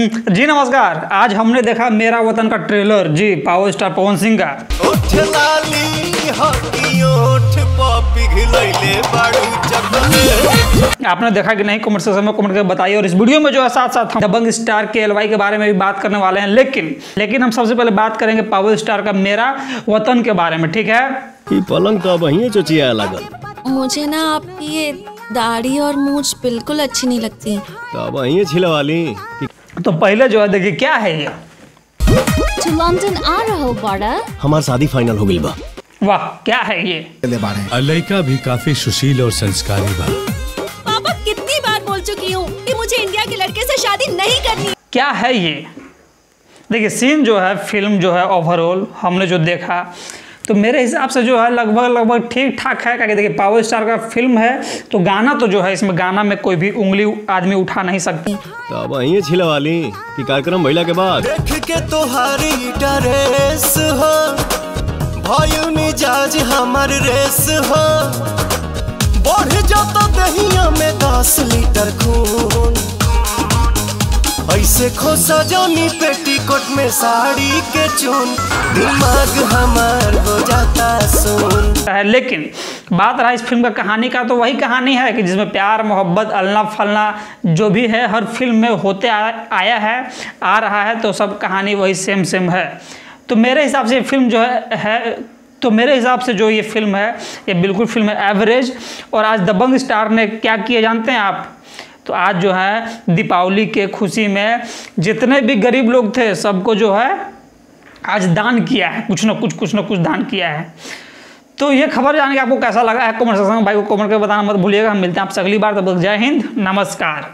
जी नमस्कार। आज हमने देखा मेरा वतन का ट्रेलर जी पावर स्टार पवन सिंह का। आपने देखा कि नहीं? कमेंट सेक्शन में कमेंट करके बताइए। और इस वीडियो में जो है साथ साथ हम दबंग स्टार के एलवाई के बारे में भी बात करने वाले हैं, लेकिन हम सबसे पहले बात करेंगे पावर स्टार का मेरा वतन के बारे में। ठीक है, पलंग तो वही चोचिया लगल। मुझे ना आपकी ये दाढ़ी और मूछ बिल्कुल अच्छी नहीं लगती। तो वही छिलवाली। तो पहले जो है देखिए क्या है ये। तो लंदन आ रहा हो बड़ा? हमार शादी फाइनल हो गई बा। वाह, क्या है ये? लड़का भी काफी सुशील और संस्कारी बा। पापा कितनी बार बोल चुकी हूँ कि मुझे इंडिया के लड़के से शादी नहीं करनी। क्या है ये? देखिए सीन जो है, फिल्म जो है, ओवरऑल हमने जो देखा तो मेरे हिसाब से जो है लगभग ठीक ठाक है। क्या देखिए पावर स्टार का फिल्म है तो गाना तो जो है इसमें गाना में कोई भी उंगली आदमी उठा नहीं सकती। तो वही छिलवाली कि कार्यक्रम भइला के बाद देख के तोहारी ड्रेस हो भाई मिजाज हमर रेस हो बढ़ जाता दहिया में 10 लीटर खून ऐसे खोसा जानी पेटीकोट में साड़ी के चून दिमाग हमार हो जाता सुन। लेकिन बात रहा इस फिल्म का कहानी का, तो वही कहानी है कि जिसमें प्यार मोहब्बत अल्लाह फलना जो भी है हर फिल्म में होते आया है आ रहा है, तो सब कहानी वही सेम है। तो मेरे हिसाब से फिल्म जो है तो मेरे हिसाब से जो ये फिल्म है ये बिल्कुल फिल्म है एवरेज। और आज दबंग स्टार ने क्या किया जानते हैं आप? तो आज जो है दीपावली के खुशी में जितने भी गरीब लोग थे सबको जो है आज दान किया है, कुछ ना कुछ दान किया है। तो ये खबर जान के आपको कैसा लगा है कमेंट सेक्शन में भाई को कमेंट करके बताना मत भूलिएगा। हम मिलते हैं आपसे अगली बार, तब तक जय हिंद, नमस्कार।